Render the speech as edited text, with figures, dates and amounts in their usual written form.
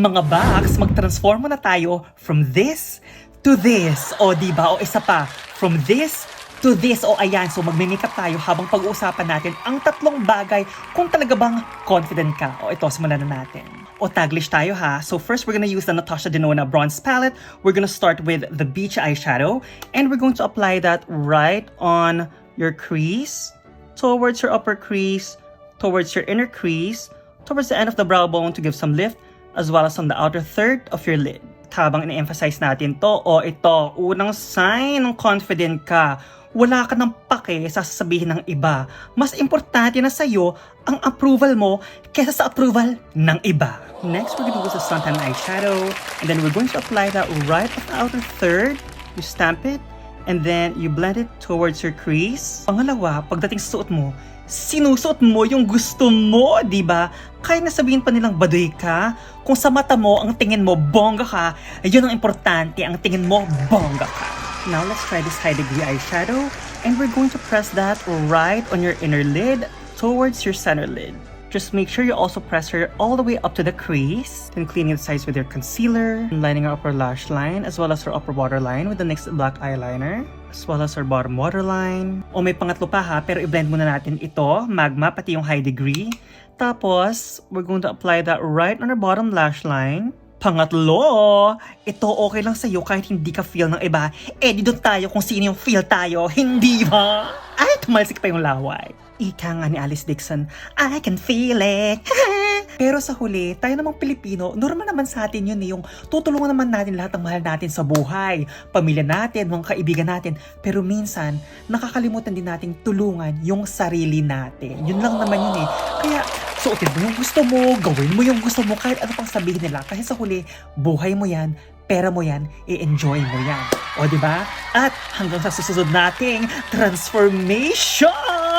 Mga box, mag-transform na tayo from this to this. O diba? O isa pa, from this to this. O ayan, so magme-makeup tayo habang pag-uusapan natin ang tatlong bagay kung talaga bang confident ka. O ito, simulan na natin. O taglish tayo ha. So first, we're gonna use the Natasha Denona Bronze Palette. We're gonna start with the Beach Eyeshadow. And we're going to apply that right on your crease, towards your upper crease, towards your inner crease, towards the end of the brow bone to give some lift, as well as on the outer third of your lid. Habang ina-emphasize natin to, o ito, unang sign ng confident ka. Wala ka ng pake sa sasabihin ng iba. Mas importante na sa'yo ang approval mo kesa sa approval ng iba. Next, we're gonna use a suntan eyeshadow. And then we're going to apply that right at the outer third. You stamp it. And then you blend it towards your crease. Pangalawa, pagdating sa suot mo, sinusuot mo yung gusto mo, di ba? Kahit na sabihin pa nilang baduy ka, kung sa mata mo, ang tingin mo, bongga ka, yun ang importante, ang tingin mo, bongga ka. Now, let's try this high degree eyeshadow, and we're going to press that right on your inner lid towards your center lid. Just make sure you also press her all the way up to the crease. Then cleaning the sides with your concealer. And lining our upper lash line as well as our upper waterline with the NYX black eyeliner. As well as our bottom waterline. O may pangatlo pa ha, pero i-blend muna natin ito, magma, pati yung high degree. Tapos, we're going to apply that right on our bottom lash line. Pangatlo, ito okay lang sa'yo kahit hindi ka feel ng iba. Eh, di doon tayo kung sino yung feel tayo, hindi ba? Ay, tumalsik pa yung laway. Ika nga ni Alice Dixon, I can feel it. Pero sa huli, tayo namang Pilipino, normal naman sa atin yun yung tutulungan naman natin lahat ng mahal natin sa buhay. Pamilya natin, mga kaibigan natin. Pero minsan, nakakalimutan din nating tulungan yung sarili natin. Yun lang naman yun eh. Kaya, suotin mo yung gusto mo, gawin mo yung gusto mo, kahit ano pang sabihin nila. Kasi sa huli, buhay mo yan, pera mo yan, i-enjoy mo yan. O diba? At hanggang sa susunod nating transformation!